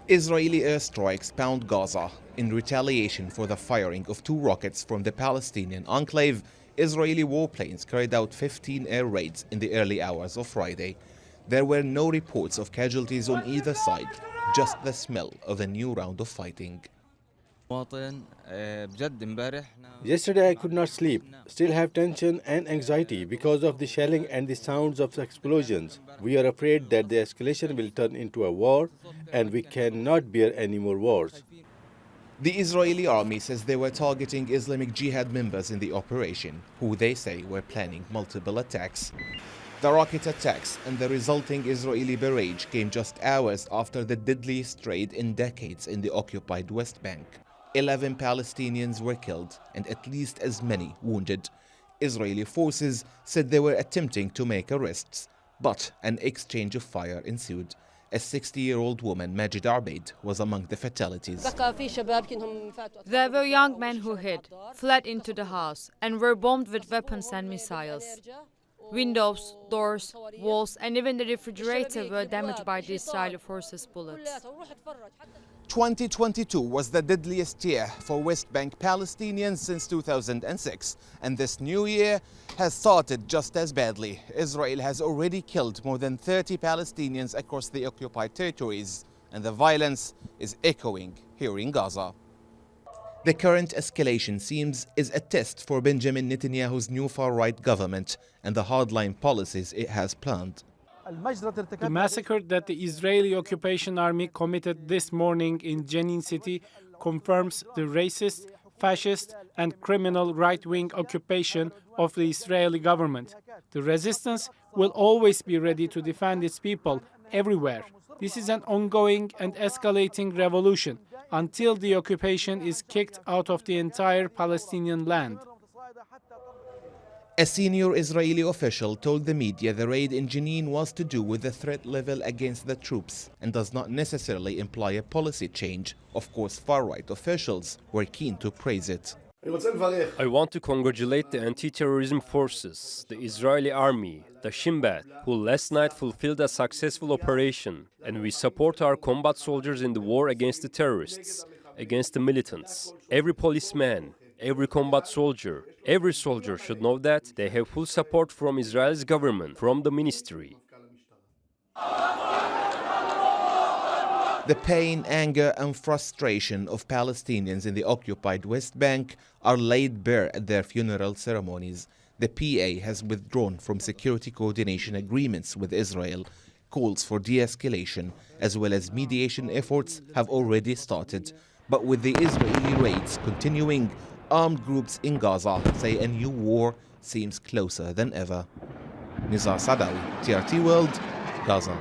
Israeli airstrikes pound Gaza in retaliation for the firing of 2 rockets from the Palestinian enclave. Israeli warplanes carried out 15 air raids in the early hours of Friday. There were no reports of casualties on either side, just the smell of a new round of fighting. Yesterday I could not sleep, still have tension and anxiety because of the shelling and the sounds of the explosions. We are afraid that the escalation will turn into a war and we cannot bear any more wars. The Israeli army says they were targeting Islamic Jihad members in the operation, who they say were planning multiple attacks. The rocket attacks and the resulting Israeli barrage came just hours after the deadliest raid in decades in the occupied West Bank. 11 Palestinians were killed and at least as many wounded. Israeli forces said they were attempting to make arrests, but an exchange of fire ensued. A 60-year-old woman, Majid Arbeid, was among the fatalities. There were young men who hid, fled into the house, and were bombed with weapons and missiles. Windows, doors, walls, and even the refrigerator were damaged by the Israeli forces' bullets. 2022 was the deadliest year for West Bank Palestinians since 2006, and this new year has started just as badly. Israel has already killed more than 30 Palestinians across the occupied territories, and the violence is echoing here in Gaza. The current escalation seems is a test for Benjamin Netanyahu's new far-right government and the hardline policies it has planned. The massacre that the Israeli occupation army committed this morning in Jenin city confirms the racist, fascist, and criminal right-wing occupation of the Israeli government. The resistance will always be ready to defend its people everywhere. This is an ongoing and escalating revolution until the occupation is kicked out of the entire Palestinian land. A senior Israeli official told the media the raid in Jenin was to do with the threat level against the troops and does not necessarily imply a policy change. Of course, far-right officials were keen to praise it. I want to congratulate the anti-terrorism forces, the Israeli army, the Shin Bet, who last night fulfilled a successful operation, and we support our combat soldiers in the war against the terrorists, against the militants. Every policeman, every combat soldier, every soldier should know that they have full support from Israel's government, from the ministry. The pain, anger and frustration of Palestinians in the occupied West Bank are laid bare at their funeral ceremonies. The PA has withdrawn from security coordination agreements with Israel. Calls for de-escalation as well as mediation efforts have already started. But with the Israeli raids continuing, armed groups in Gaza say a new war seems closer than ever. Nizar Sadawi, TRT World, Gaza.